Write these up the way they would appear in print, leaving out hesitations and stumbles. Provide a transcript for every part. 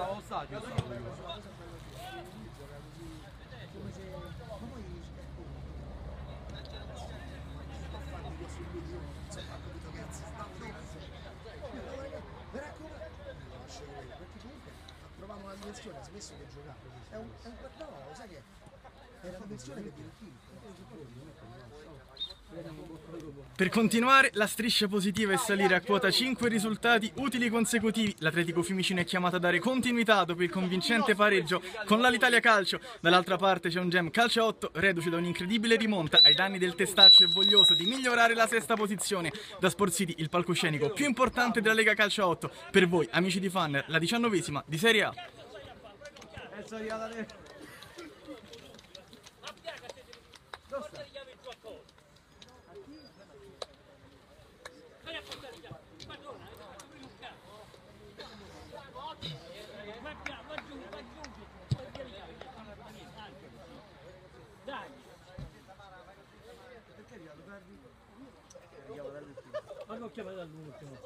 stavo allo stadio, stavo io. Trovavamo una dimensione, ha smesso di giocare. No, sai che è una dimensione che ti Per continuare, la striscia positiva è salire a quota 5 risultati utili consecutivi. L'Atletico Fiumicino è chiamato a dare continuità dopo il convincente pareggio con l'Alitalia Calcio. Dall'altra parte c'è un Gem Calcio 8, reduce da un'incredibile rimonta ai danni del testaccio e voglioso di migliorare la sesta posizione. Da Sport City, il palcoscenico più importante della Lega Calcio 8. Per voi, amici di Fanner, la 19ª di Serie A. Ma non chiamare dall'ultimo.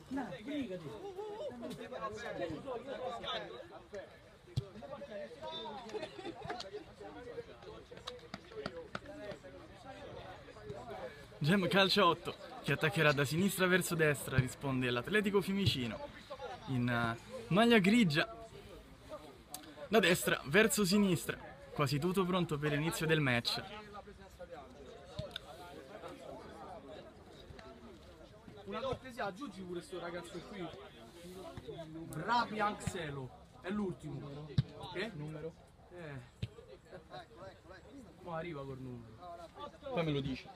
No, brigati. Gem Calcio 8 che attaccherà da sinistra verso destra, risponde l'Atletico Fiumicino in maglia grigia, da destra verso sinistra, quasi tutto pronto per l'inizio del match. Una cortesia, aggiungi pure sto ragazzo qui. Rapi Anxelo, è l'ultimo. Che? Numero? Ma arriva col numero. Poi me lo dici.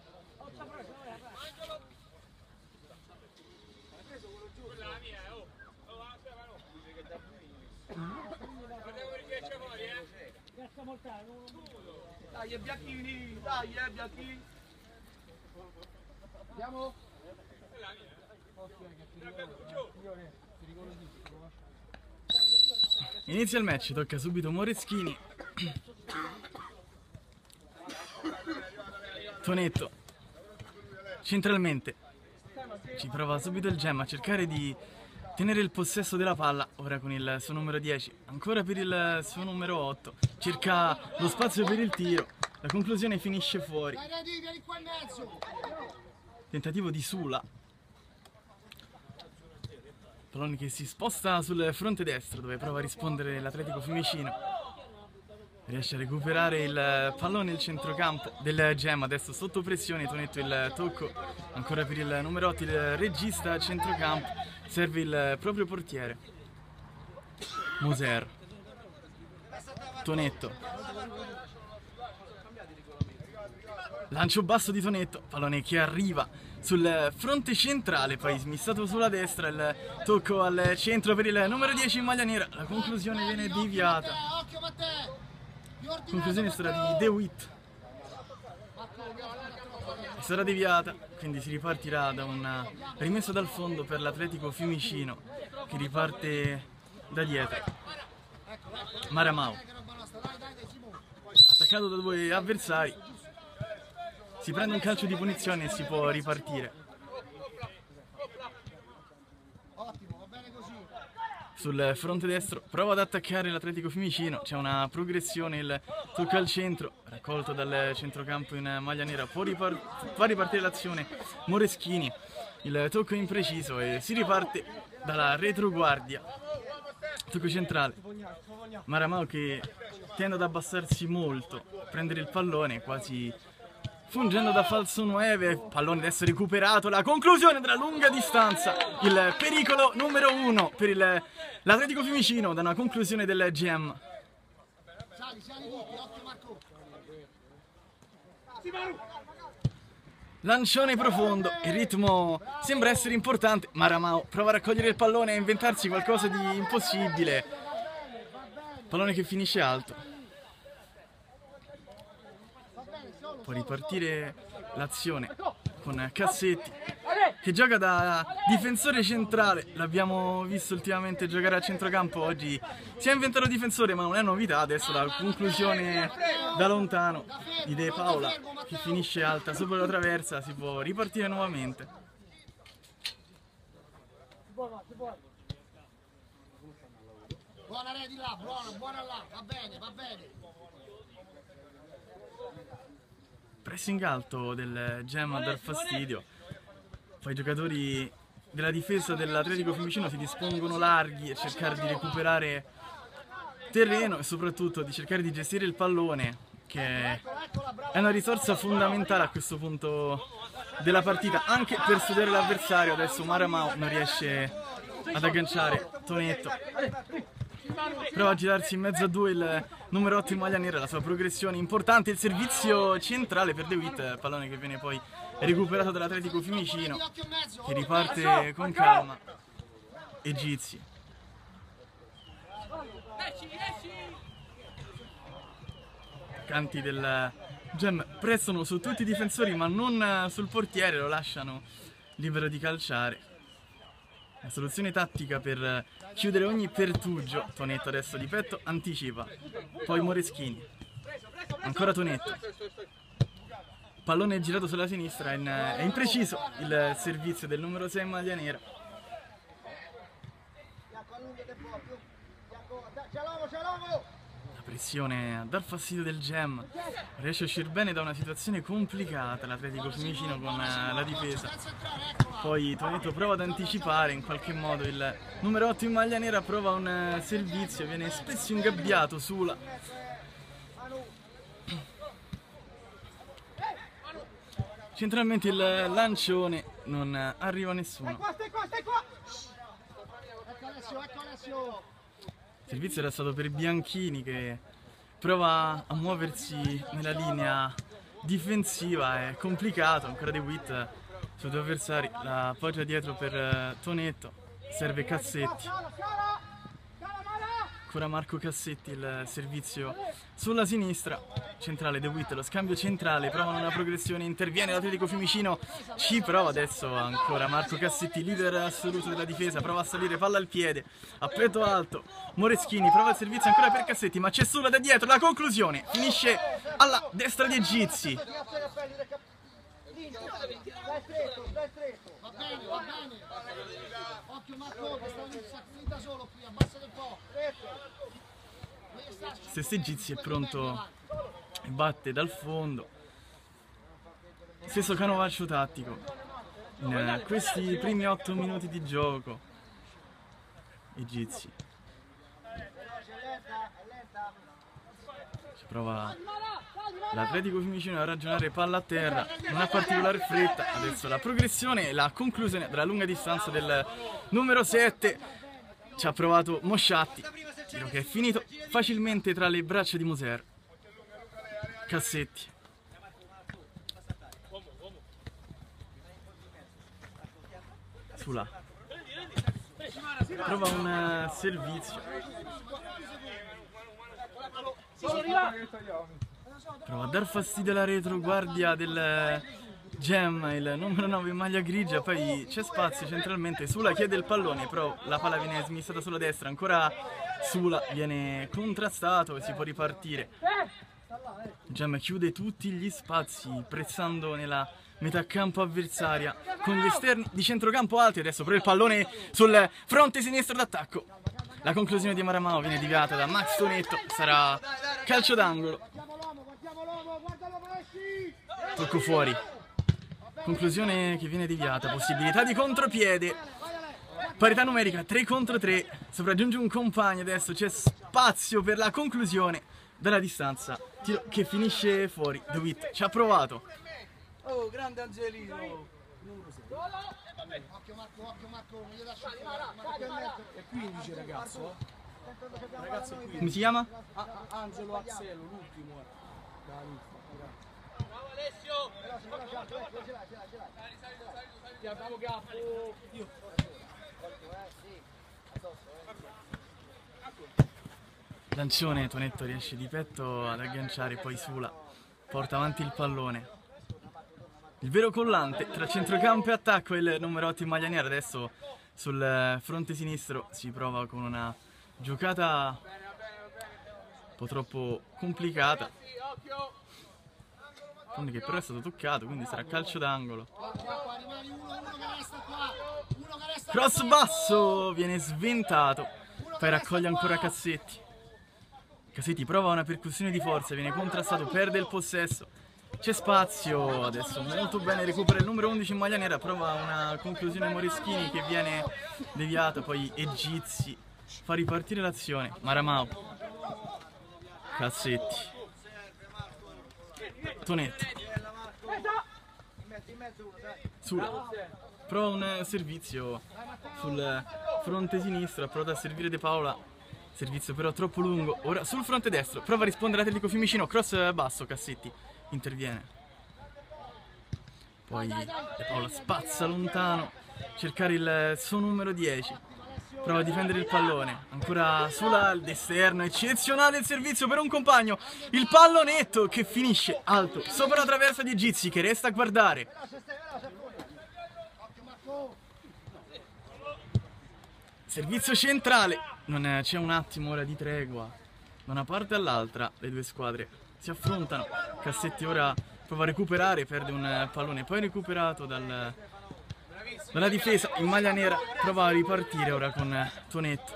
Dai, bianchini, dai, bianchini. Andiamo? Inizia il match, tocca subito Moreschini. Tonetto centralmente, ci prova subito il Gem a cercare di tenere il possesso della palla, ora con il suo numero 10, ancora per il suo numero 8, cerca lo spazio per il tiro, la conclusione finisce fuori. Tentativo di Sula, pallone che si sposta sul fronte destro dove prova a rispondere l'Atletico Fiumicino. Riesce a recuperare il pallone il centrocampo del Gem, adesso sotto pressione, Tonetto il tocco, ancora per il numero 8, il regista a centrocampo, serve il proprio portiere. Moser, Tonetto, lancio basso di Tonetto, pallone che arriva sul fronte centrale, poi smissato sulla destra, il tocco al centro per il numero 10 in maglia nera, la conclusione viene deviata. Conclusione sarà di De Witt, sarà deviata, quindi si ripartirà da una rimessa dal fondo per l'Atletico Fiumicino che riparte da dietro. Maramau, attaccato da due avversari, si prende un calcio di punizione e si può ripartire. Sul fronte destro prova ad attaccare l'Atletico Fiumicino, c'è una progressione, il tocco al centro, raccolto dal centrocampo in maglia nera, fa ripartire l'azione Moreschini, il tocco impreciso e si riparte dalla retroguardia. Tocco centrale, Maramau che tende ad abbassarsi molto, prendere il pallone quasi fungendo da falso 9, pallone adesso recuperato, la conclusione della lunga distanza, il pericolo numero 1 per l'Atletico Fiumicino da una conclusione del GM. Lancione profondo, il ritmo sembra essere importante, Maramau prova a raccogliere il pallone e a inventarsi qualcosa di impossibile, pallone che finisce alto. Può ripartire l'azione con Cassetti che gioca da difensore centrale, l'abbiamo visto ultimamente giocare a centrocampo, oggi si è inventato difensore ma non è novità, adesso la conclusione da lontano di De Paola che finisce alta sopra la traversa, si può ripartire nuovamente. Buona Redi là, buona là, va bene, va bene. Pressing alto del Gem a dar fastidio. Poi i giocatori della difesa dell'Atletico Fiumicino si dispongono larghi a cercare di recuperare terreno e soprattutto di cercare di gestire il pallone, che è una risorsa fondamentale a questo punto della partita, anche per studiare l'avversario. Adesso Maramao non riesce ad agganciare Tonetto, prova a girarsi in mezzo a due il numero 8 in maglia nera, la sua progressione importante, il servizio centrale per De Witt, pallone che viene poi recuperato dall'Atletico Fiumicino, che riparte con calma. Egizi. Canti del Gem prestano su tutti i difensori ma non sul portiere, lo lasciano libero di calciare. La soluzione tattica per chiudere ogni pertugio. Tonetto adesso di petto, anticipa, poi Moreschini, ancora Tonetto, pallone girato sulla sinistra, è impreciso il servizio del numero 6 in maglia nera. La pressione a dar fastidio del Gem, riesce a uscire bene da una situazione complicata l'Atletico Fiumicino con la difesa. Poi Tonetto prova ad anticipare in qualche modo, il numero 8 in maglia nera prova un servizio, viene spesso ingabbiato Sula. Centralmente il lancione, non arriva nessuno. Il servizio era stato per Bianchini, che prova a muoversi nella linea difensiva, è complicato, ancora De Witt sui due avversari, la appoggia dietro per Tonetto, serve Cassetti, ancora Marco Cassetti, il servizio sulla sinistra, centrale De Witt, lo scambio centrale, provano una progressione, interviene l'Atletico Fiumicino, ci prova adesso ancora Marco Cassetti, leader assoluto della difesa, prova a salire, palla al piede, a petto alto, Moreschini prova il servizio ancora per Cassetti, ma c'è Sula da dietro, la conclusione finisce alla destra di Egizi. Va bene, va bene. Occhio Marco, che sta finita solo qui, abbassate un po'. Stesso Egizi è pronto, batte dal fondo. Stesso canovaccio tattico in questi primi 8 minuti di gioco. Egizi ci prova l'Atletico Fiumicino a ragionare, palla a terra, non ha particolare fretta. Adesso la progressione e la conclusione della lunga distanza del numero 7. Ci ha provato Mosciatti, tiro che è finito facilmente tra le braccia di Moser. Cassetti, Sula prova un servizio, prova a dar fastidio alla retroguardia del Gem, il numero 9 in maglia grigia, poi c'è spazio centralmente, Sula chiede il pallone, però la palla viene smistata sulla destra, ancora Sula viene contrastato e si può ripartire. Gem chiude tutti gli spazi, pressando nella metà campo avversaria, con gli esterni di centrocampo alti, adesso però il pallone sul fronte sinistro d'attacco. La conclusione di Maramao viene deviata da Max Tonetto, sarà calcio d'angolo. Tocco fuori. Conclusione che viene deviata, possibilità di contropiede, parità numerica 3 contro 3, sopraggiunge un compagno, adesso c'è spazio per la conclusione dalla distanza, tiro che finisce fuori. De Witt ci ha provato. Oh, grande Angelino! Occhio Marco, non gli lascio fare. È 15 ragazzo, ragazzo è 15. Come si chiama? Angelo Azzelo, l'ultimo dalla lista. Bravo Alessio! Bravo Gappo! Lancione, Tonetto riesce di petto ad agganciare, poi Sula porta avanti il pallone. Il vero collante tra centrocampo e attacco è il numero 8 in maglia nera. Adesso sul fronte sinistro si prova con una giocata un po' troppo complicata, che però è stato toccato, quindi sarà calcio d'angolo. Cross basso, viene sventato poi raccoglie ancora Cassetti. Cassetti prova una percussione di forza, viene contrastato, perde il possesso. C'è spazio, adesso molto bene, recupera il numero 11 in maglia nera, prova una conclusione Moreschini che viene deviata, poi Egizi fa ripartire l'azione. Maramau, Cassetti, Tonetto, Sula, prova un servizio sul fronte sinistro, prova a servire De Paola, servizio però troppo lungo. Ora sul fronte destro, prova a rispondere Atletico Fiumicino, cross basso, Cassetti interviene, poi De Paola spazza lontano, cercare il suo numero 10, prova a difendere il pallone, ancora Sula all'esterno, eccezionale il servizio per un compagno, il pallonetto che finisce alto sopra la traversa di Egizi che resta a guardare. Servizio centrale, non c'è un attimo ora di tregua, da una parte all'altra le due squadre si affrontano. Cassetti ora prova a recuperare, perde un pallone poi recuperato dalla difesa in maglia nera, prova a ripartire ora con Tonetto,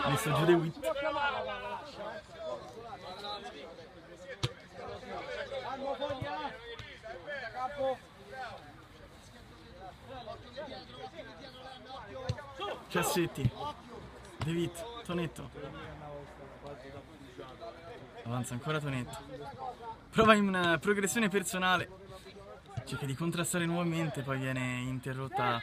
messo giù De Witt. Cassetti, De Witt, Tonetto, avanza ancora Tonetto, prova in una progressione personale, cerca di contrastare nuovamente, poi viene interrotta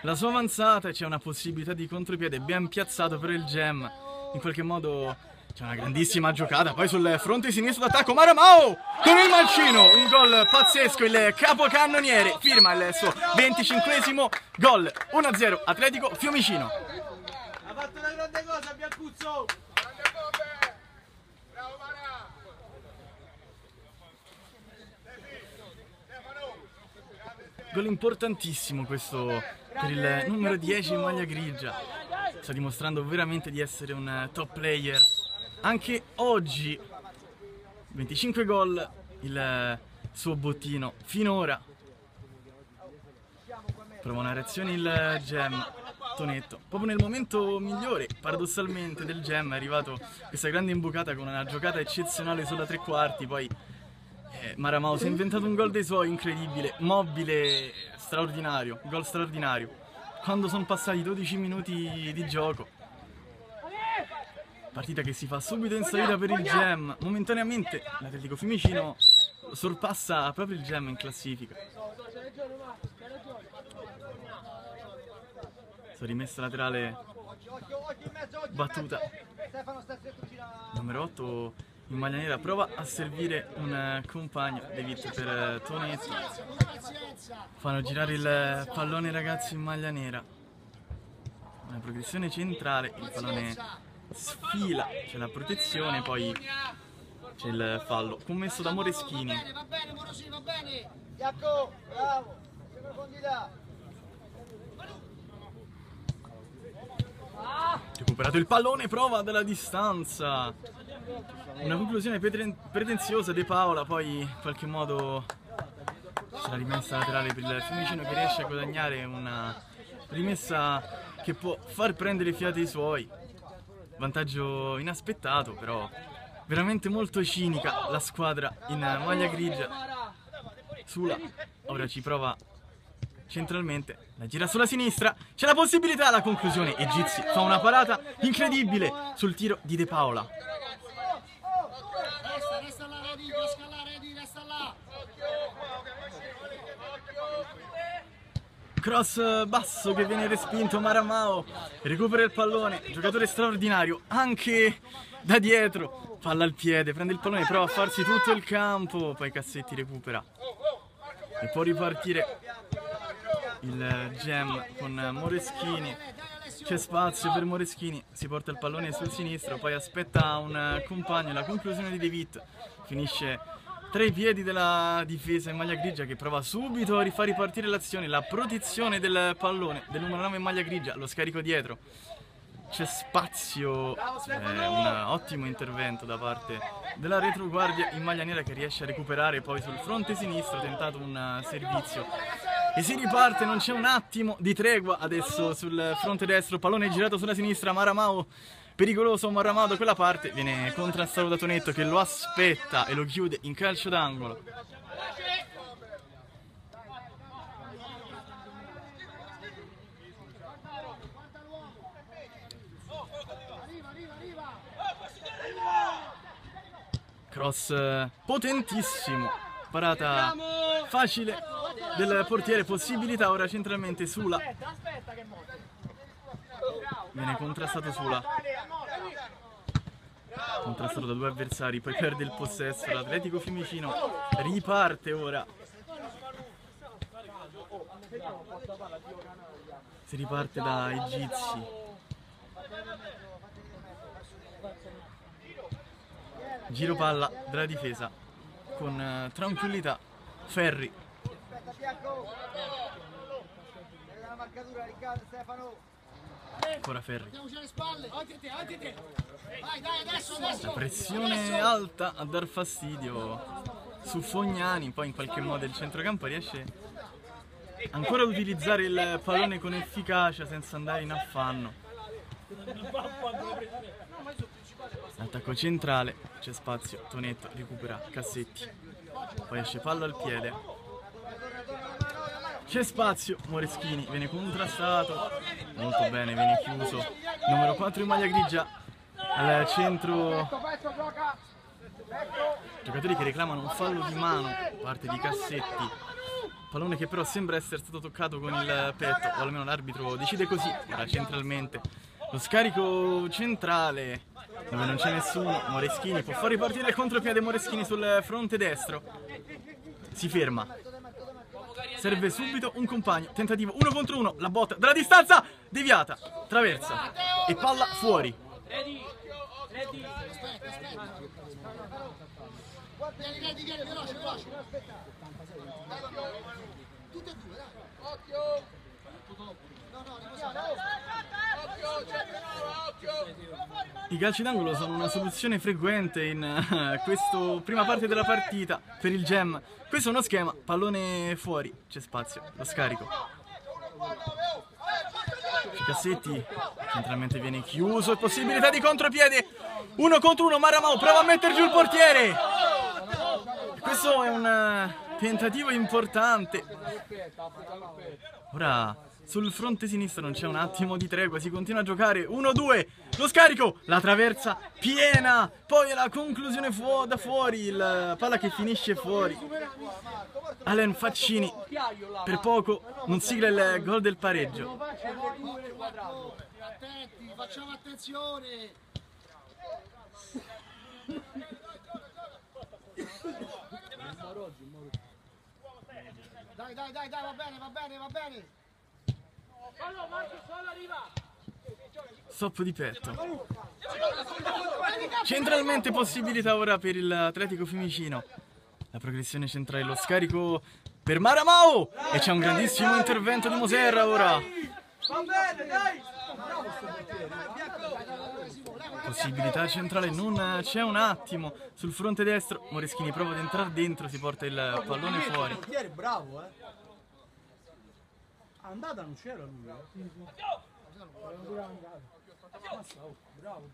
la sua avanzata e c'è una possibilità di contropiede ben piazzato per il Gem. In qualche modo c'è una grandissima giocata, poi sul fronte sinistro d'attacco Maramau con il mancino, un gol pazzesco, il capocannoniere firma il suo 25esimo gol, 1-0 Atletico Fiumicino. Ha fatto una grande cosa Biancuzzo! Gol importantissimo questo per il numero 10 in maglia grigia, sta dimostrando veramente di essere un top player anche oggi. 25 gol il suo bottino finora. Prova una reazione il Gem, Tonetto, proprio nel momento migliore paradossalmente del Gem è arrivato questa grande imbucata con una giocata eccezionale sulla tre quarti, poi Maramau si è inventato un gol dei suoi incredibile, mobile, straordinario, gol straordinario. Quando sono passati 12 minuti di gioco, partita che si fa subito in salita per il Gem, momentaneamente l'Atletico Fiumicino sorpassa proprio il Gem in classifica. Rimessa laterale battuta, numero 8 in maglia nera prova a servire un compagno, De Witt per Tonetto, fanno girare il pallone i ragazzi in maglia nera, una progressione centrale, il pallone sfila, c'è la protezione, poi c'è il fallo commesso da Moreschini. Va bene, Morosini, va bene. Iacco, bravo, c'è profondità. Recuperato il pallone, prova dalla distanza, una conclusione pretenziosa De Paola, poi in qualche modo c'è la rimessa laterale per il Fiumicino che riesce a guadagnare una rimessa che può far prendere fiate ai suoi. Vantaggio inaspettato, però veramente molto cinica la squadra in maglia grigia. Sula ora ci prova centralmente, la gira sulla sinistra, c'è la possibilità, la conclusione, Egizi fa una parata incredibile sul tiro di De Paola. Resta là, Redi, resta là. Cross basso che viene respinto, Maramau recupera il pallone, giocatore straordinario anche da dietro, palla al piede, prende il pallone, prova a farsi tutto il campo, poi Cassetti recupera e può ripartire il Gem con Moreschini, c'è spazio per Moreschini, si porta il pallone sul sinistro, poi aspetta un compagno, la conclusione di De Witt finisce tra i piedi della difesa in maglia grigia che prova subito a rifar ripartire l'azione, la protezione del pallone del numero 9 in maglia grigia, lo scarico dietro, c'è spazio, un ottimo intervento da parte della retroguardia in maglia nera che riesce a recuperare, poi sul fronte sinistro tentato un servizio e si riparte, non c'è un attimo di tregua adesso sul fronte destro, pallone girato sulla sinistra, Maramao, pericoloso Maramao da quella parte, viene contrastato da Tonetto che lo aspetta e lo chiude in calcio d'angolo. Cross potentissimo, parata facile del portiere, possibilità ora centralmente Sula, viene contrastato Sula, contrastato da due avversari, poi perde il possesso, l'Atletico Fiumicino riparte ora, si riparte da Egizi. Giro palla della difesa con tranquillità, Ferri. Ancora Ferri. La pressione alta a dar fastidio su Fognani, poi in qualche modo il centrocampo riesce ancora ad utilizzare il pallone con efficacia senza andare in affanno. Attacco centrale, c'è spazio, Tonetto recupera Cassetti, poi esce palla al piede, c'è spazio, Moreschini viene contrastato, molto bene, viene chiuso, numero 4 in maglia grigia, al centro, giocatori che reclamano un fallo di mano da parte di Cassetti, pallone che però sembra essere stato toccato con il petto, o almeno l'arbitro decide così, ora centralmente, lo scarico centrale, dove non c'è nessuno, Moreschini può far ripartire il contropiede, Moreschini sul fronte destro, si ferma, serve subito un compagno, tentativo 1 contro 1, la botta dalla distanza, deviata, traversa e palla fuori. I calci d'angolo sono una soluzione frequente in questa prima parte della partita per il Gem. Questo è uno schema, pallone fuori, c'è spazio, lo scarico. Cassetti, centralmente viene chiuso, possibilità di contropiede, 1 contro 1, Maramao prova a mettere giù il portiere. Questo è un tentativo importante. Ora sul fronte sinistro non c'è un attimo di tregua, si continua a giocare, 1-2, lo scarico, la traversa piena, poi la conclusione da fuori, il palla che finisce fuori. Alen Faccini per poco non sigla il gol del pareggio. Attenti, facciamo attenzione. Dai, va bene. Stop di petto. Centralmente possibilità ora per l'Atletico Fiumicino. La progressione centrale, lo scarico per Maramao e c'è un grandissimo intervento di Moserra ora. Possibilità centrale, non c'è un attimo sul fronte destro. Moreschini prova ad entrare dentro, si porta il pallone fuori. Il portiere è bravo, Andata non c'era lui. Bravo.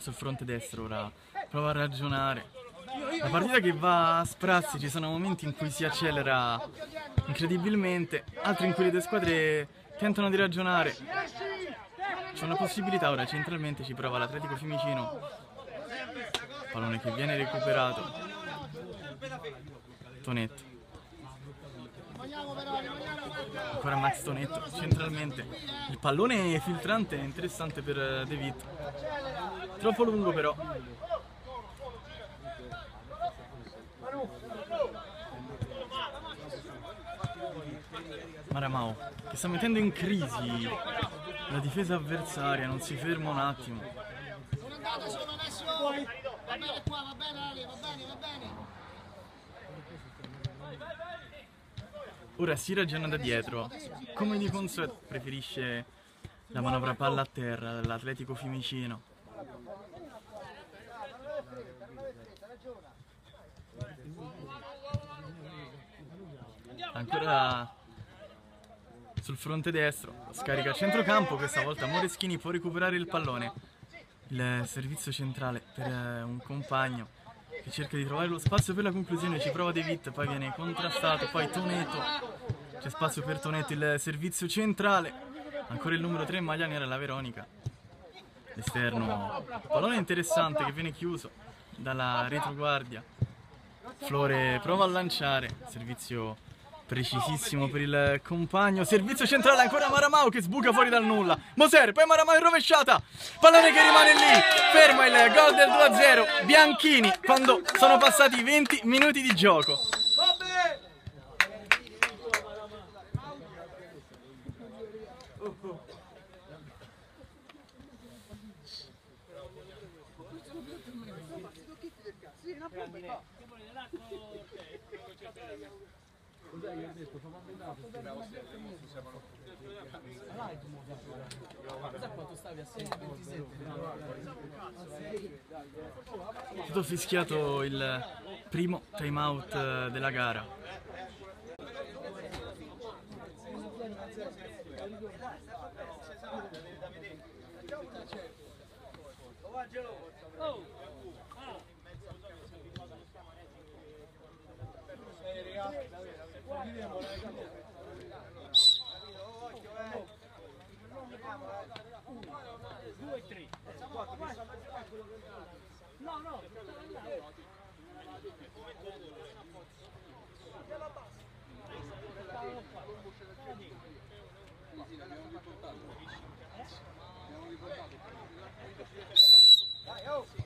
Sul fronte destro ora prova a ragionare. La partita che va a sprazzi, ci sono momenti in cui si accelera incredibilmente, altri in cui le due squadre tentano di ragionare. C'è una possibilità ora, centralmente ci prova l'Atletico Fiumicino, pallone che viene recuperato, Tonetto, ancora Max Tonetto, centralmente, il pallone filtrante è interessante per De Witt, troppo lungo però. Maramao che sta mettendo in crisi la difesa avversaria, non si ferma un attimo. Va bene. Ora si ragiona da dietro, come di consueto preferisce La manovra palla a terra dell'Atletico Fiumicino. Ancora sul fronte destro, scarica a centrocampo, questa volta Moreschini può recuperare il pallone. Il servizio centrale per un compagno che cerca di trovare lo spazio per la conclusione, ci prova De Witt, poi viene contrastato, poi Tonetto, c'è spazio per Tonetto, il servizio centrale, ancora il numero 3 maglia nera, la Veronica. L'esterno, pallone interessante che viene chiuso dalla retroguardia. Flore prova a lanciare, servizio precisissimo per il compagno, servizio centrale, ancora Maramau che sbuca fuori dal nulla. Moser, poi Maramau in rovesciata, pallone che rimane lì, ferma il gol del 2-0 Bianchini quando sono passati 20 minuti di gioco. È stato fischiato il primo time out della gara.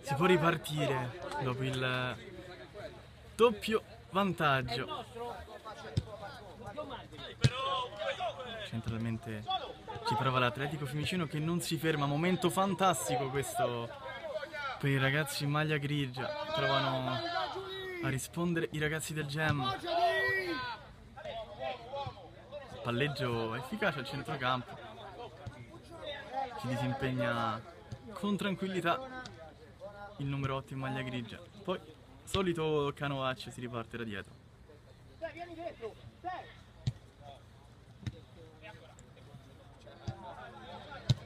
Si può ripartire dopo il doppio vantaggio. Centralmente ci prova l'Atletico Fiumicino che non si ferma, momento fantastico questo per i ragazzi in maglia grigia, provano a rispondere i ragazzi del Gem. Palleggio efficace al centrocampo, si disimpegna con tranquillità il numero 8 in maglia grigia, poi solito Canovaccio si riparte da dietro.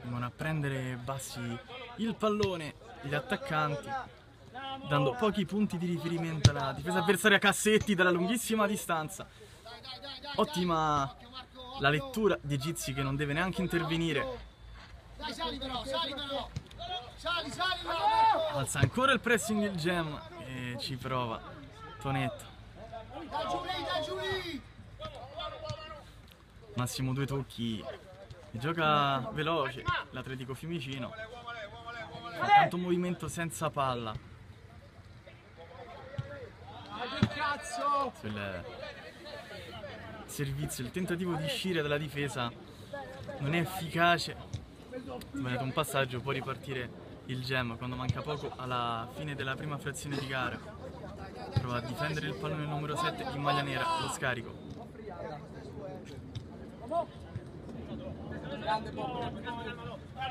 Vengono a prendere bassi il pallone gli attaccanti, dando pochi punti di riferimento alla difesa avversaria. Cassetti dalla lunghissima distanza, ottima la lettura di Egizi che non deve neanche intervenire. Alza ancora il pressing il Gem e ci prova Tonetto. Massimo 2 tocchi e gioca veloce l'Atletico Fiumicino, fa tanto movimento senza palla. Sul servizio il tentativo di uscire dalla difesa non è efficace, sbagliato un passaggio, può ripartire il Gem quando manca poco alla fine della prima frazione di gara. Prova a difendere il pallone numero 7 in maglia nera, lo scarico.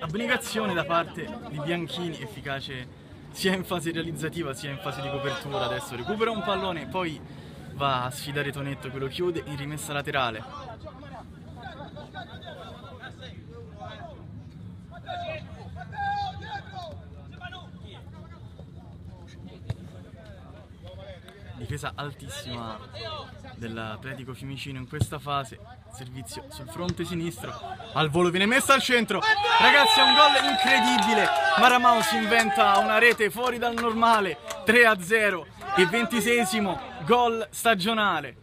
Abnegazione da parte di Bianchini, efficace sia in fase realizzativa sia in fase di copertura. Adesso recupera un pallone, poi va a sfidare Tonetto che lo chiude in rimessa laterale. Difesa altissima dell'Atletico Fiumicino in questa fase. Servizio sul fronte sinistro, al volo viene messa al centro. Ragazzi, è un gol incredibile. Maramau si inventa una rete fuori dal normale. 3-0 e 26esimo gol stagionale.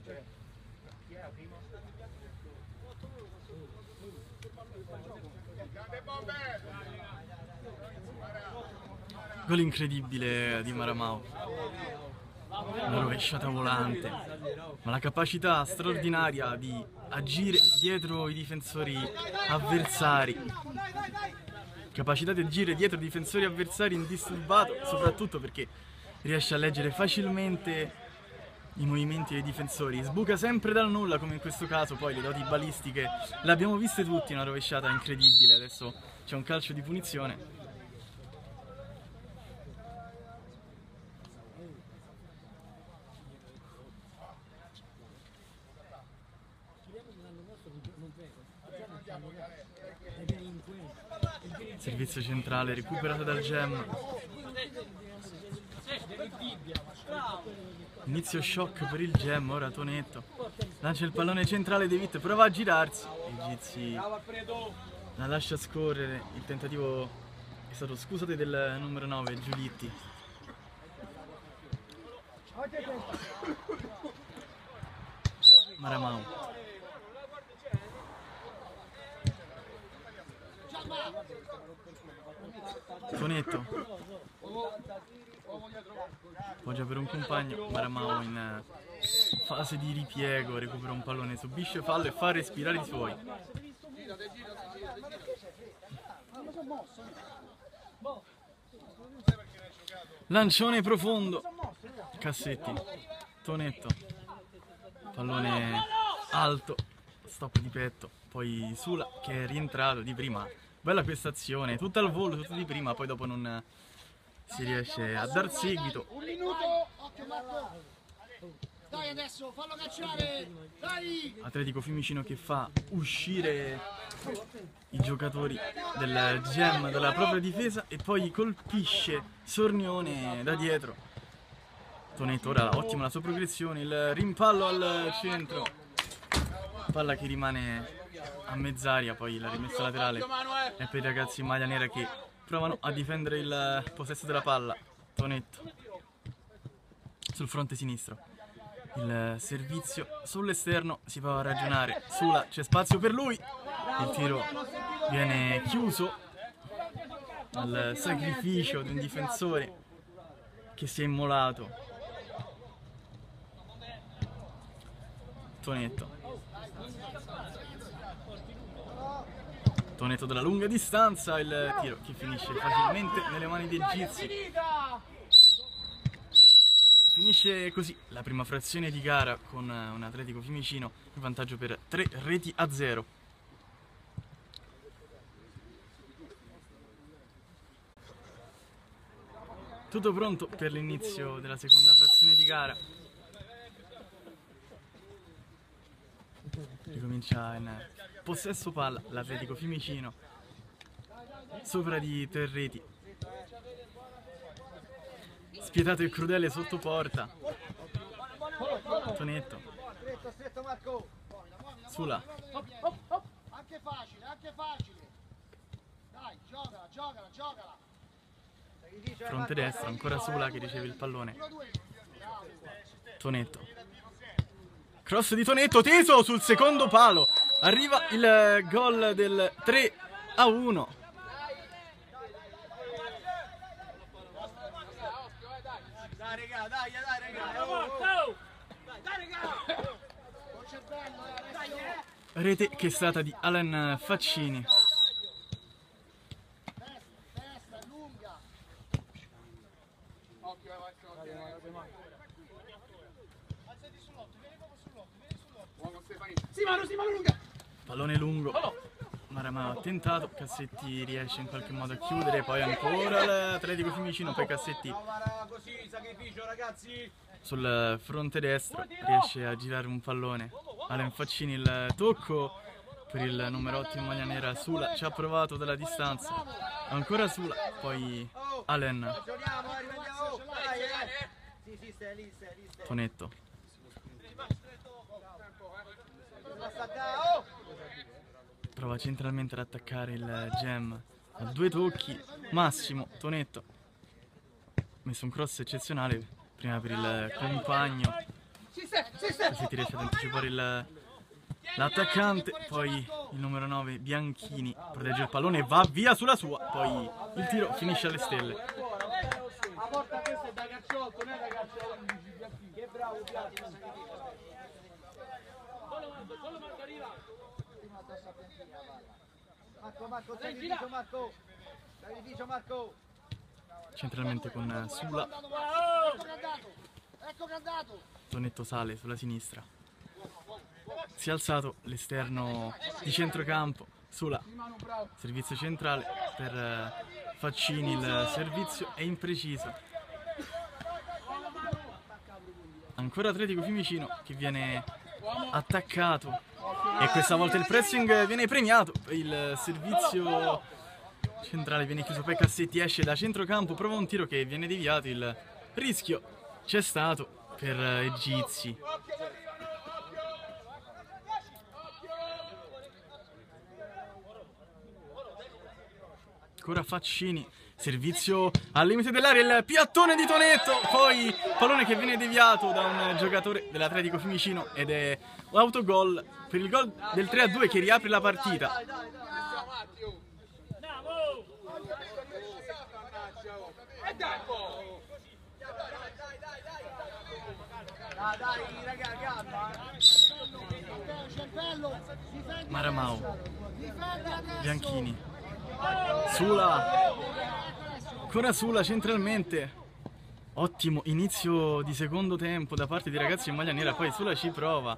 Gol incredibile di Maramau. Una rovesciata volante, ma la capacità straordinaria di agire dietro i difensori avversari. Capacità di agire dietro i difensori avversari indisturbato, soprattutto perché riesce a leggere facilmente i movimenti dei difensori, sbuca sempre dal nulla come in questo caso, poi le doti balistiche le abbiamo viste tutti, una rovesciata incredibile, adesso c'è un calcio di punizione. Servizio centrale recuperato dal Gem. Inizio shock per il Gem, ora Tonetto lancia il pallone centrale, De Witt prova a girarsi, Gizi la lascia scorrere, il tentativo è stato, scusate, del numero 9 Giulitti. Maramau. Tonetto poggia per un compagno, Maramau in fase di ripiego, recupera un pallone, subisce fallo e fa respirare i suoi. Lancione profondo, Cassetti, Tonetto, pallone alto, stop di petto, poi Sula che è rientrato di prima. Bella questa azione, tutta al volo, tutto di prima, poi dopo non si riesce a dar seguito. Un minuto, occhio Marco. Dai adesso, fallo cacciare. Dai! Atletico Fiumicino che fa uscire i giocatori del Gem dalla propria difesa e poi colpisce Sornione da dietro. Tonetto ora ottima la sua progressione, il rimpallo al centro, palla che rimane a mezz'aria, poi la rimessa laterale è per i ragazzi in maglia nera che provano a difendere il possesso della palla. Tonetto sul fronte sinistro, il servizio sull'esterno, si va a ragionare, Sula c'è spazio per lui, il tiro viene chiuso al sacrificio di un difensore che si è immolato. Tonetto dalla lunga distanza, il tiro che finisce facilmente nelle mani dei Gizi. Finisce così la prima frazione di gara con un Atletico Fiumicino in vantaggio per 3-0. Tutto pronto per l'inizio della seconda frazione di gara. Ricomincia in possesso palla l'Atletico Fiumicino, sopra di Terreti, spietato e crudele sotto porta. Tonetto, Sula, Anche facile, anche facile. Dai, giocala. fronte destro, ancora Sula che riceve il pallone. Tonetto, cross di Tonetto, teso sul secondo palo, arriva il gol del 3-1. Rete che è stata di Alan Faccini. Testa, lunga. Pallone lungo, Maramau ha tentato, Cassetti riesce in qualche modo a chiudere, poi ancora l'Atletico Fiumicino, poi Cassetti sul fronte destro riesce a girare un pallone. Alan Faccini, il tocco per il numero 8 in maglia nera, Sula ci ha provato dalla distanza, ancora Sula, poi Alan. Tonetto, prova centralmente ad attaccare il Gem, a 2 tocchi massimo. Tonetto messo un cross eccezionale prima per il compagno, così ti riesce ad anticipare l'attaccante, poi il numero 9 Bianchini protegge il pallone e va via sulla sua, poi il tiro finisce alle stelle. La porta questa è da calciotto, non è da calcio 11, Bianchini. Che bravo Bianchini. Solo Marco arriva. Centralmente con Sula, Tonetto sale sulla sinistra. Si è alzato l'esterno di centrocampo. Sula, servizio centrale per Faccini, il servizio è impreciso. Ancora Atletico Fiumicino che viene attaccato e questa volta il pressing viene premiato. Il servizio centrale viene chiuso, poi Cassetti esce da centrocampo, prova un tiro che viene deviato, il rischio c'è stato per Egizi. Ancora Faccini, servizio al limite dell'area, il piattone di Tonetto, poi pallone che viene deviato da un giocatore dell'Atletico Fiumicino ed è l'autogol per il gol del 3-2 che riapre la partita. Maramau, Bianchini, Sula, ancora Sula centralmente. Ottimo inizio di secondo tempo da parte dei ragazzi in maglia nera, poi Sula ci prova,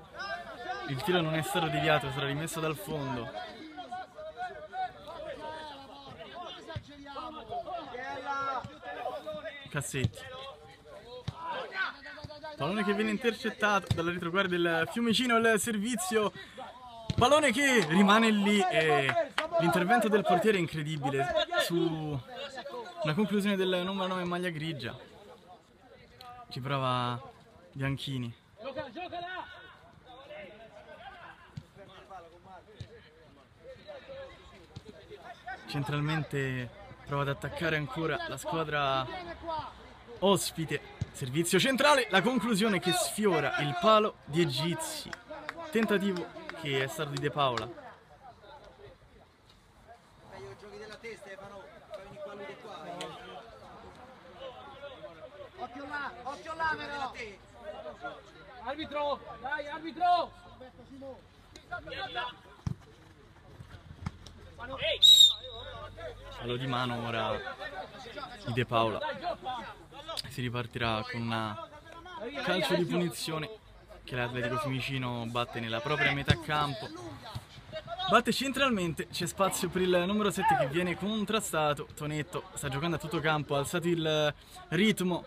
il tiro non è stato deviato, sarà rimesso dal fondo. Cassetti, pallone che viene intercettato dalla retroguardia del Fiumicino, il servizio, pallone che rimane lì e l'intervento del portiere è incredibile su una conclusione del numero 9 in maglia grigia. Ci prova Bianchini. Centralmente prova ad attaccare ancora la squadra ospite. Servizio centrale, la conclusione che sfiora il palo di Egizi. Tentativo che è stato di De Paola. Meglio giochi della testa, Stefano. Vieni qua, lui qua. Occhio là però. Arbitro, dai, arbitro! Fallo di mano ora di De Paola. Si ripartirà con una calcio di punizione che l'Atletico Fiumicino batte nella propria metà campo. Batte centralmente, c'è spazio per il numero 7 che viene contrastato. Tonetto sta giocando a tutto campo, ha alzato il ritmo.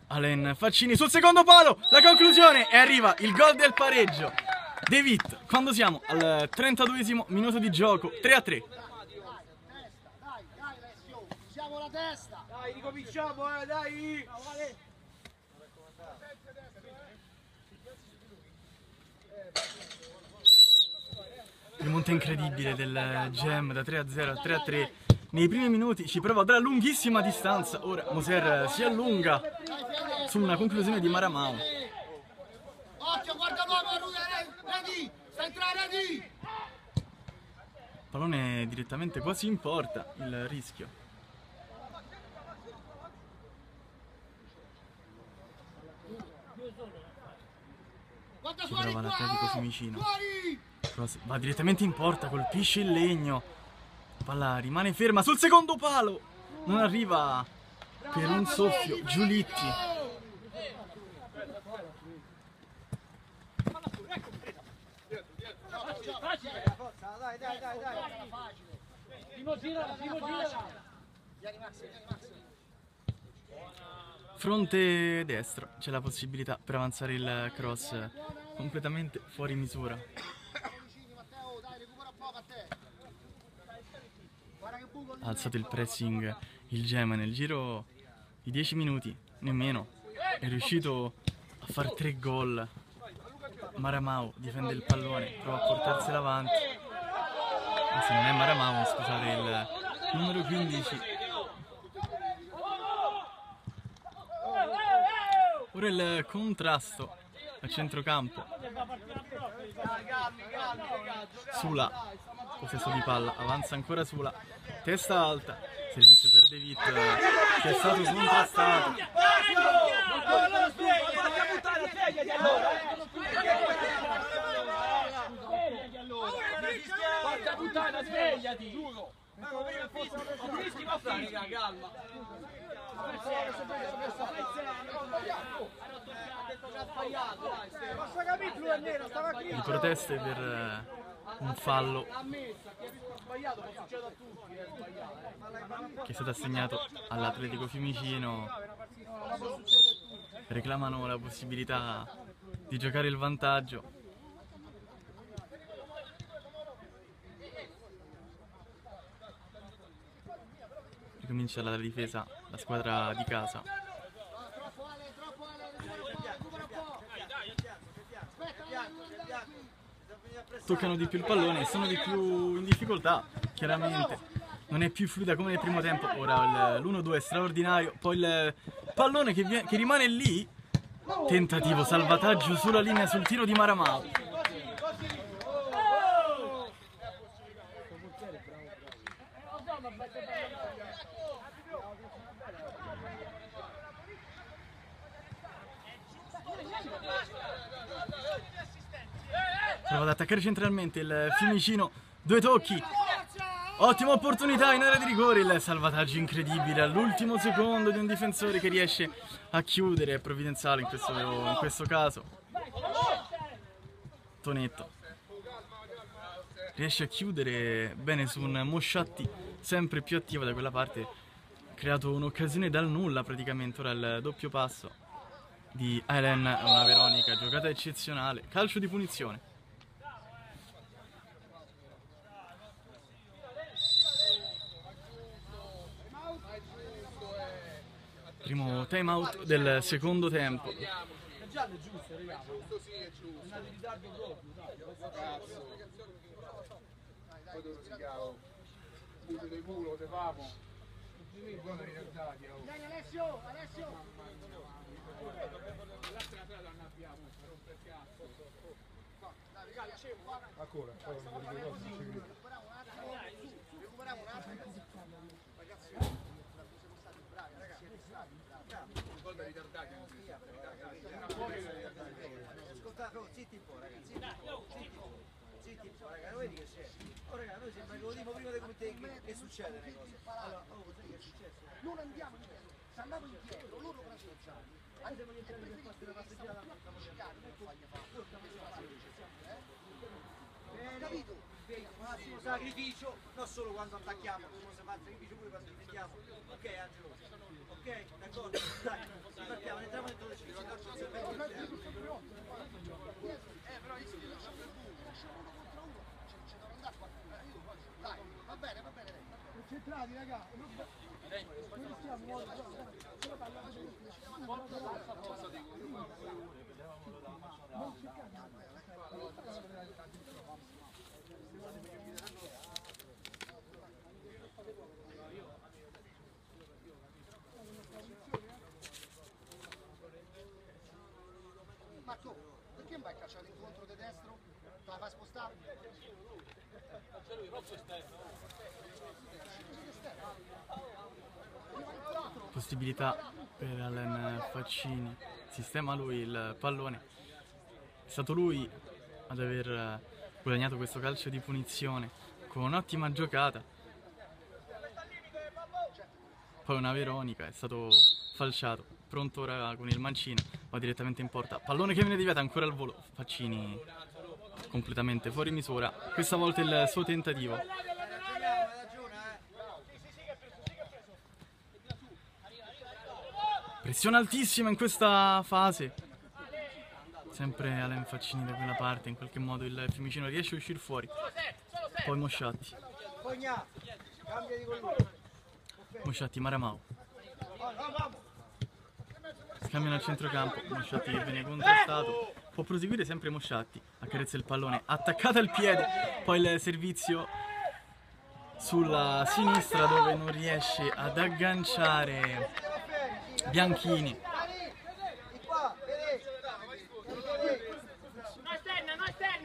Alen Faccini sul secondo palo, la conclusione e arriva il gol del pareggio. De Witt, quando siamo al 32esimo minuto di gioco, 3-3. Siamo la testa! Dai, ricominciamo, dai! Rimonta incredibile del Gem da 3-0 a 3-3. Nei primi minuti ci prova dalla lunghissima distanza. Ora Moser si allunga su una conclusione di Maramau. Occhio, guarda l'uomo, ready! Sta entrando, ready! Pallone direttamente quasi in porta, il rischio. Guarda Ci fuori prova qua! l'Atletico Fiumicino. Fuori! Cross va direttamente in porta, colpisce il legno. Palla rimane ferma sul secondo palo. Non arriva per un soffio Giulitti. Fronte destro, c'è la possibilità per avanzare il cross completamente fuori misura. Ha alzato il pressing il Gem nel giro di 10 minuti, nemmeno. È riuscito a fare 3 gol. Maramau difende il pallone, prova a portarsela avanti. Anzi, non è Maramau, scusate, il numero 15. Ora il contrasto a centrocampo. Sula, possesso di palla, avanza ancora Sula, testa alta, servizio per De Witt che è stato contrastato. Porca puttana, svegliati! Giuro! Rischi ma calma! di proteste per un fallo che è stato assegnato all'Atletico Fiumicino. Reclamano la possibilità di giocare il vantaggio. Ricomincia la difesa, la squadra di casa. Toccano di più il pallone e sono di più in difficoltà, chiaramente. Non è più fluida come nel primo tempo. Ora l'1-2 è straordinario, poi il pallone che rimane lì. Tentativo, salvataggio sulla linea sul tiro di Maramau. Prova ad attaccare centralmente il Fiumicino, 2 tocchi, ottima opportunità in area di rigore, il salvataggio incredibile all'ultimo secondo di un difensore che riesce a chiudere, è provvidenziale in questo caso. Tonetto riesce a chiudere bene su un Mosciatti sempre più attivo da quella parte, ha creato un'occasione dal nulla praticamente. Ora il doppio passo di Elen, una Veronica, giocata eccezionale, calcio di punizione. Primo time out del secondo tempo. È giallo, è giusto, raga. Giusto, sì, è giusto. È in ritardo proprio, dai. Poi dove si chiama? Buco di culo, te famo. Buona ritardati, oh. Dai Alessio, Alessio! Ancora, poi non mi ricordo se ci vedo. Recuperiamo un attimo. Ragazzi, siamo stati bravi, ragazzi. Gol da ritardati. Ascoltate, oh, zitti un po', ragazzi. Zitti un po', ragazzi. Lo vedi che c'è? Oh, ragazzi, noi sembra che lo dimo prima di come te che succede le cose. Allora, oh, sai che è successo? Non andiamo indietro, se andiamo indietro, loro trasversali. Anche se non entrare per fare una passeggiata, stiamo cercando per fargli fare. Capito? Massimo sacrificio, non solo quando attacchiamo, dobbiamo fare sacrificio pure quando difendiamo. Ok, Angelo? Ok, d'accordo? Dai, partiamo, entriamo dentro le cifre. Però io se li lascio per uno contro uno, ci devo andare qua. Dai, va bene, dai. Concentrati, raga. Marco, perché non vai a cacciare l'incontro di destro? Te la fai spostare? Possibilità per Alen Faccini, sistema lui il pallone. È stato lui ad aver guadagnato questo calcio di punizione con un'ottima giocata. Poi una Veronica, è stato falciato, pronto ora con il mancino, va direttamente in porta. Pallone che viene deviato ancora al volo, Faccini completamente fuori misura, questa volta il suo tentativo. Pressione altissima in questa fase. Sempre Alen Faccini da quella parte, in qualche modo il Fiumicino riesce a uscire fuori. Poi Mosciatti. Mosciatti, Maramau. Scambiano al centrocampo, Mosciatti che viene contrastato. Può proseguire sempre Mosciatti, accarezza il pallone, attaccata al piede. Poi il servizio sulla sinistra dove non riesce ad agganciare Bianchini.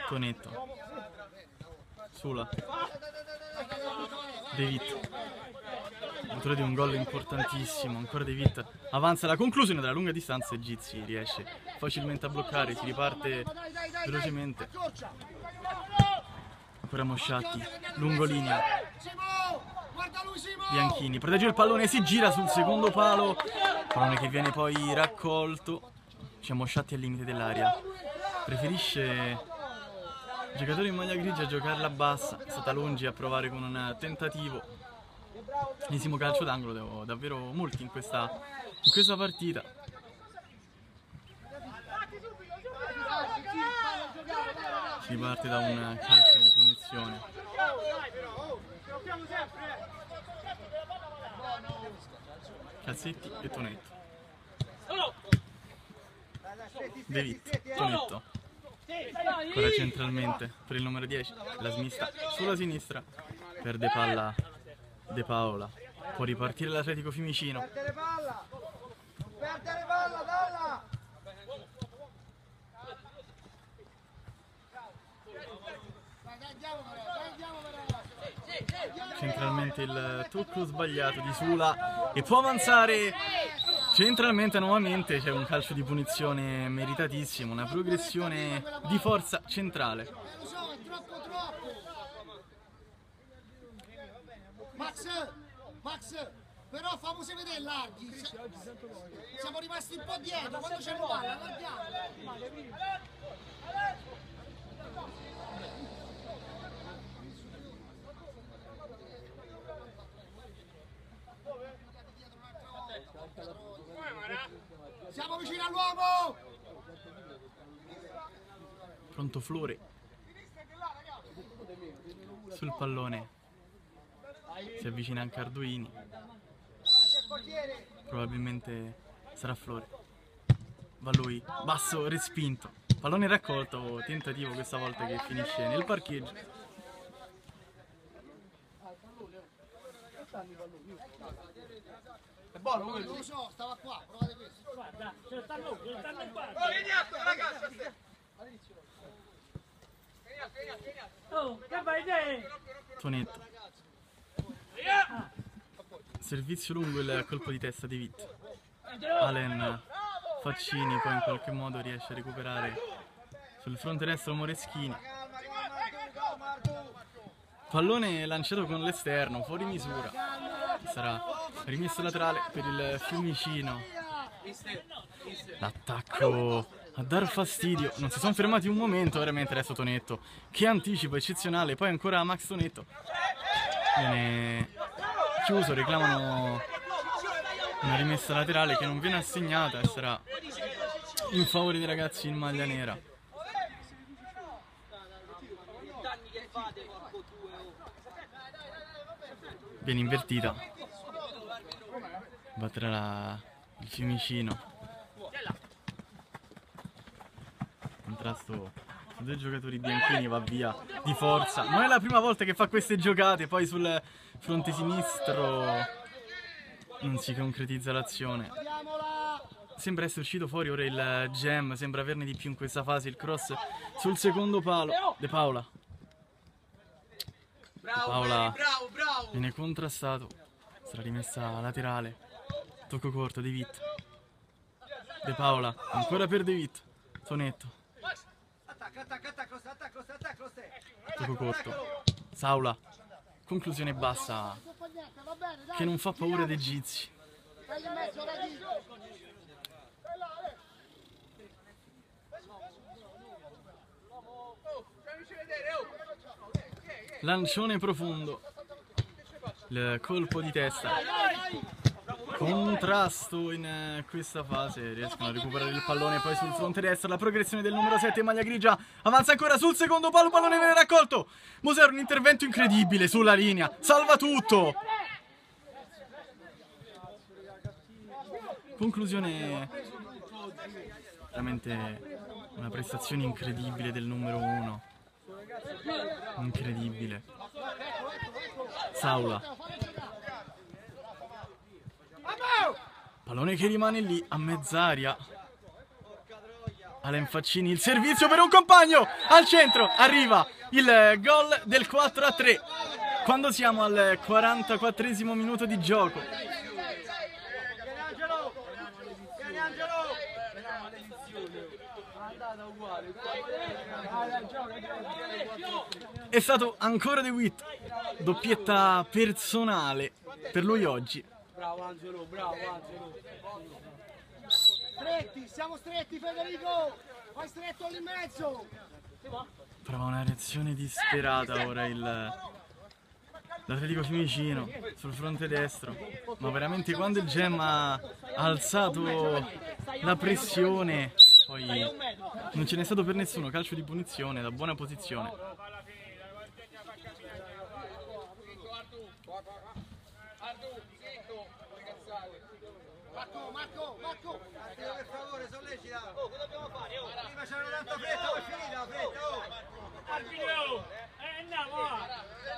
Tonetto. Sula. De Witt. Autore di un gol importantissimo, ancora De Witt. Avanza la conclusione della lunga distanza e Gizzi riesce facilmente a bloccare, si riparte velocemente. Ancora Mosciatti, lungolinea. Bianchini protegge il pallone, si gira sul secondo palo, pallone che viene poi raccolto diciamo sciatti al limite dell'aria. Preferisce il giocatore in maglia grigia giocarla bassa, Satalongi a provare con un tentativo. Ennesimo calcio d'angolo, davvero molti in questa partita. Si parte da un calcio di punizione. Calzetti e Tonetto. De Witt, Tonetto. Ancora centralmente per il numero 10. La smista sulla sinistra. Perde palla De Paola. Può ripartire l'Atletico Fiumicino. Perdere palla, dalla! Centralmente il tocco sbagliato di Sula e può avanzare centralmente nuovamente. C'è un calcio di punizione meritatissimo, una progressione di forza centrale. Lo so, è troppo. Max, però famosi vedere larghi. Siamo rimasti un po' dietro, quando c'è il palla, allarghiamo. Siamo vicini all'uomo! Pronto Flore sul pallone. Si avvicina anche Arduini. Probabilmente sarà Flore. Va lui, basso, respinto. Pallone raccolto, tentativo questa volta che finisce nel parcheggio. È buono, come Non lo so, stava qua, provate questo. Guarda, ce ne stanno qua. Oh, che fai te? Tonetto. Servizio lungo, il colpo di testa di Witt. Allen Faccini poi in qualche modo riesce a recuperare sul fronte destro Moreschini. Pallone lanciato con l'esterno, fuori misura. Sarà rimessa laterale per il Fiumicino. L'attacco a dar fastidio. Non si sono fermati un momento, veramente adesso Tonetto. Che anticipo eccezionale, poi ancora Max Tonetto. Viene chiuso, reclamano una rimessa laterale che non viene assegnata e sarà in favore dei ragazzi in maglia nera. Viene invertita. Batterà il Fiumicino. Contrasto su due giocatori bianchini, va via di forza. Non è la prima volta che fa queste giocate, poi sul fronte sinistro non si concretizza l'azione. Sembra essere uscito fuori ora il Gem, sembra averne di più in questa fase. Il cross sul secondo palo. De Paola. Paola viene contrastato, sarà rimessa laterale, tocco corto, De Witt. De Paola, ancora per De Witt. Tonetto, tocco corto, Saula, conclusione bassa che non fa paura ad Egizi. Lancione profondo, il colpo di testa, contrasto in questa fase, riescono a recuperare il pallone poi sul fronte destro, la progressione del numero 7 maglia grigia, avanza ancora sul secondo palo, pallone viene raccolto, Moser un intervento incredibile sulla linea, salva tutto, conclusione, veramente una prestazione incredibile del numero 1. Incredibile. Saula. Pallone che rimane lì a mezz'aria. Allen Faccini, il servizio per un compagno al centro. Arriva il gol del 4-3 quando siamo al 44esimo minuto di gioco. È stato ancora De Witt, doppietta personale per lui oggi. Bravo Angelo, bravo Angelo. Stretti, siamo stretti Federico! Fai stretto lì in mezzo! Prova una reazione disperata ora l'Atletico Fiumicino sul fronte destro, ma veramente quando il Gem ha alzato la pressione, poi non ce n'è stato per nessuno, calcio di punizione da buona posizione. Marco! Attimo per favore, sollecita! Oh, che dobbiamo fare? Oh, prima c'era tanta fretta, poi è finita la fretta, oh! Andiamo!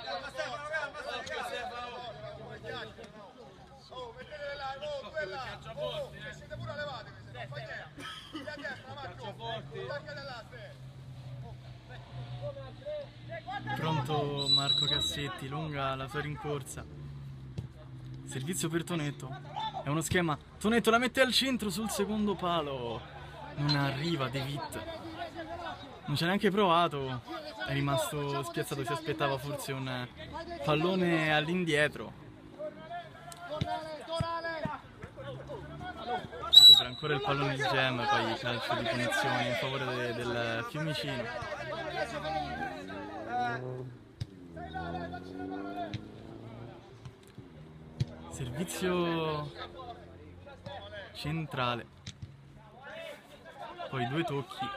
Calma Stefano, calma Stefano! Oh, mettete là, oh, quella! Oh, se siete pure levate, se non fai idea! Qui a destra, Marco! Tagliate là, Pronto Marco Cassetti, lunga la sua rincorsa. Servizio per Tonetto. È uno schema. Tonetto la mette al centro sul secondo palo. Non arriva De Witt. Non ci ha neanche provato. È rimasto spiazzato. Si aspettava forse un pallone all'indietro. Recupera ancora il pallone il Gem. Poi calcio di punizione in favore del Fiumicino. Servizio centrale, poi due tocchi.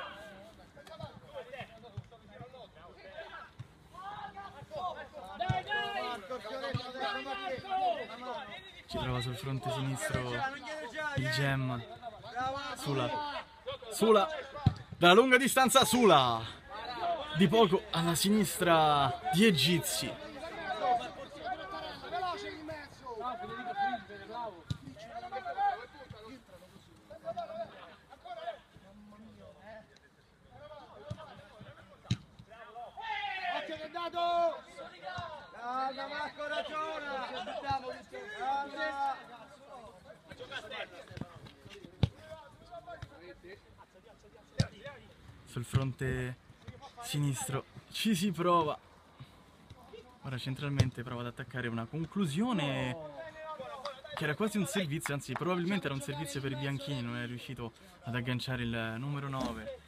Ci trova sul fronte sinistro il Gem. Sula dalla lunga distanza, Sula di poco alla sinistra di Egizi. Calma Marco, ragiona! Calma! Sul fronte sinistro ci si prova. Ora centralmente prova ad attaccare una conclusione che era quasi un servizio, anzi probabilmente era un servizio per i bianchini, non è riuscito ad agganciare il numero 9.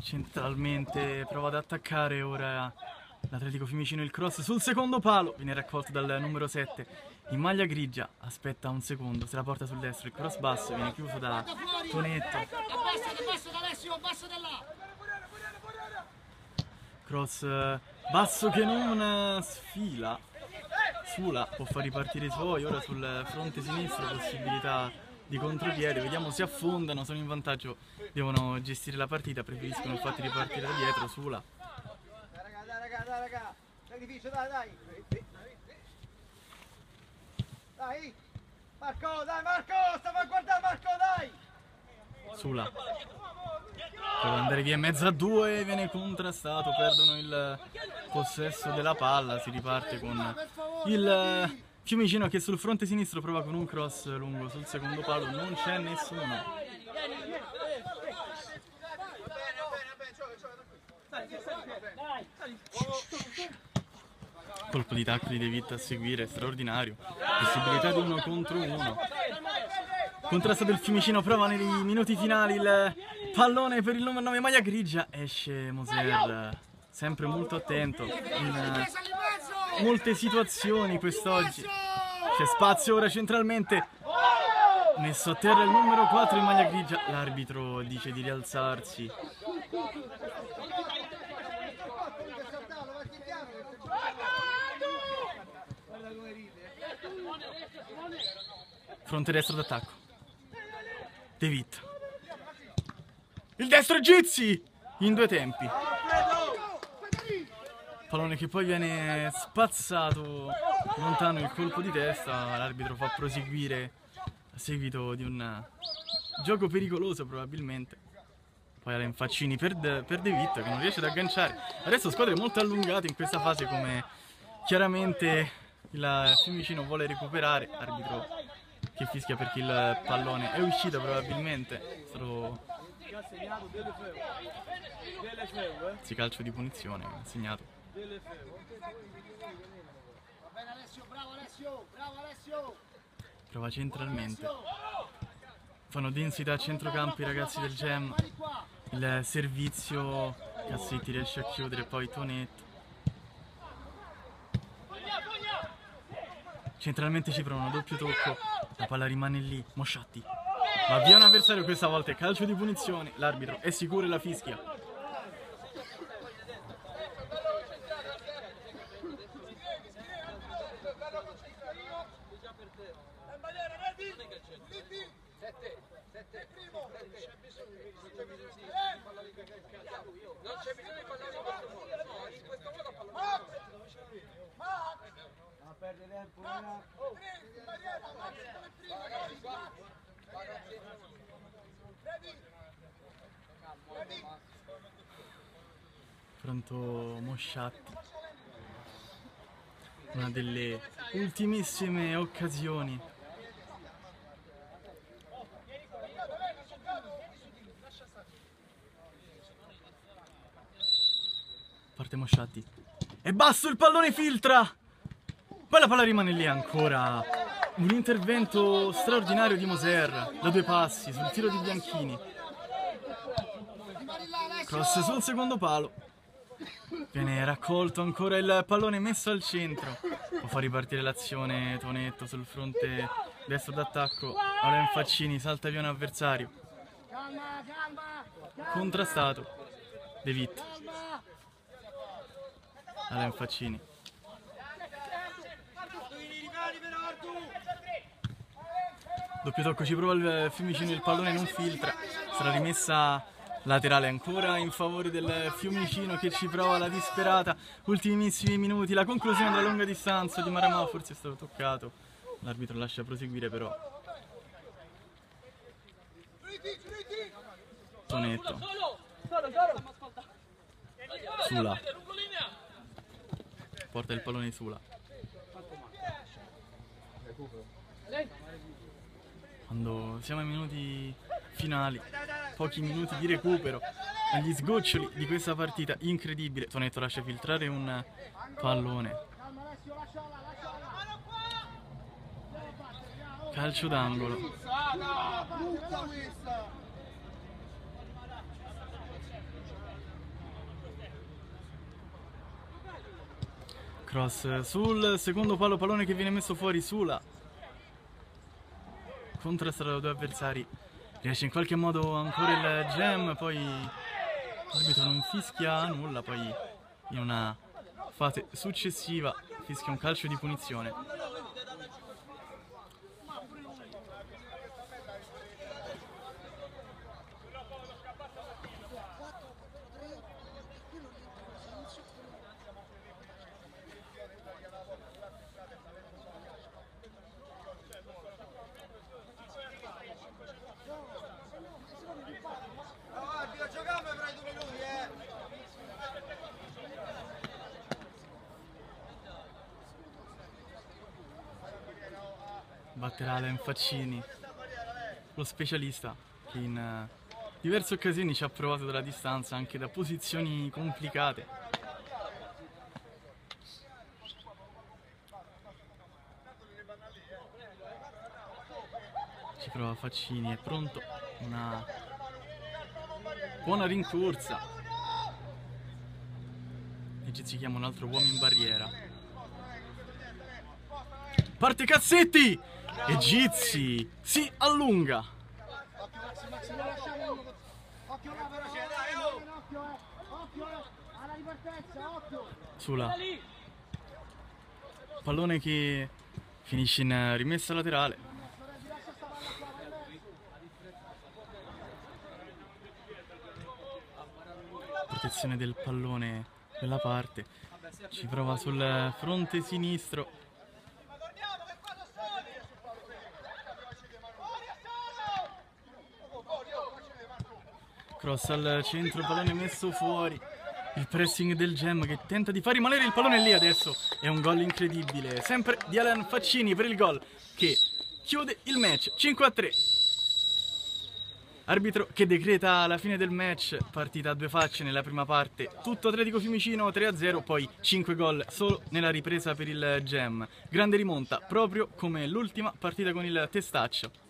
Centralmente prova ad attaccare ora l'Atletico Fiumicino, il cross sul secondo palo, viene raccolto dal numero 7 in maglia grigia, aspetta un secondo, se la porta sul destro, il cross basso viene chiuso da Tonetto. Cross basso che non sfila, Sula può far ripartire i suoi, ora sul fronte sinistro possibilità di contropiede, vediamo se affondano, sono in vantaggio, devono gestire la partita, preferiscono infatti ripartire da dietro. Sula. Raga, sacrificio, dai! Dai! Marco, stava a guardare Marco, dai! Sula. Prova ad andare via in mezzo a due, viene contrastato, perdono il possesso della palla, si riparte con il Fiumicino che sul fronte sinistro prova con un cross lungo sul secondo palo, non c'è nessuno. Colpo di tacco di De Witt a seguire, straordinario. Possibilità di 1 contro 1. Contrasto del Fiumicino, prova nei minuti finali il pallone per il numero 9 maglia grigia, esce Moser, sempre molto attento in molte situazioni quest'oggi. C'è spazio ora centralmente, messo a terra il numero 4 in maglia grigia, l'arbitro dice di rialzarsi. Fronte destro d'attacco, De Witt, il destro Egizi in due tempi, pallone che poi viene spazzato lontano, il colpo di testa, l'arbitro fa proseguire a seguito di un gioco pericoloso probabilmente. Poi Alain Faccini per De Witt che non riesce ad agganciare. Adesso squadre molto allungate in questa fase, come chiaramente il Fiumicino vuole recuperare, arbitro che fischia perché il pallone è uscito probabilmente, si calcio di punizione segnato. Alessio, bravo Alessio. Prova centralmente. Fanno densità a centrocampo i ragazzi del Gem. Il servizio Cassetti riesce a chiudere, poi Tonetto. Centralmente ci provano, doppio tocco, la palla rimane lì, Mosciatti va via un avversario, questa volta è calcio di punizione, l'arbitro è sicuro e la fischia. Perde tempo, Pronto Mosciatti, una delle ultimissime occasioni. Parte Mosciatti e basso, il pallone filtra, poi la palla rimane lì ancora. Un intervento straordinario di Moser da 2 passi sul tiro di Bianchini. Cross sul secondo palo, viene raccolto ancora il pallone, messo al centro. Può far ripartire l'azione Tonetto sul fronte destro d'attacco. Ora Faccini salta via un avversario, contrastato De Witt. Alain Faccini. Doppio tocco, ci prova il Fiumicino, il pallone non filtra. Sarà rimessa laterale ancora in favore del Fiumicino, che ci prova la disperata. Ultimissimi minuti, la conclusione della lunga distanza di Maramà, forse è stato toccato. L'arbitro lascia proseguire però. Tonetto. Sula. Porta il pallone Sula. Quando siamo ai minuti finali, pochi minuti di recupero, agli sgoccioli di questa partita incredibile, Tonetto lascia filtrare un pallone. Calcio d'angolo. Cross sul secondo palo, pallone che viene messo fuori. Sula, contrastato da 2 avversari, riesce in qualche modo ancora il Gem, poi l'arbitro non fischia nulla, poi in una fase successiva fischia un calcio di punizione. Batterà Alain Faccini, lo specialista che in diverse occasioni ci ha provato dalla distanza, anche da posizioni complicate. Ci prova Faccini, è pronto, una buona rincorsa. E ci chiama un altro uomo in barriera. Parte Cassetti! E Gizzi si allunga. Sula. Pallone che finisce in rimessa laterale. Protezione del pallone quella parte. Ci prova sul fronte sinistro. Cross al centro, pallone messo fuori. Il pressing del Gem che tenta di far rimanere il pallone lì adesso. È un gol incredibile, sempre di Alain Faccini per il gol che chiude il match 5-3. Arbitro che decreta la fine del match, partita a due facce nella prima parte, tutto Atletico Fiumicino 3-0, poi 5 gol solo nella ripresa per il Gem. Grande rimonta, proprio come l'ultima partita con il Testaccio.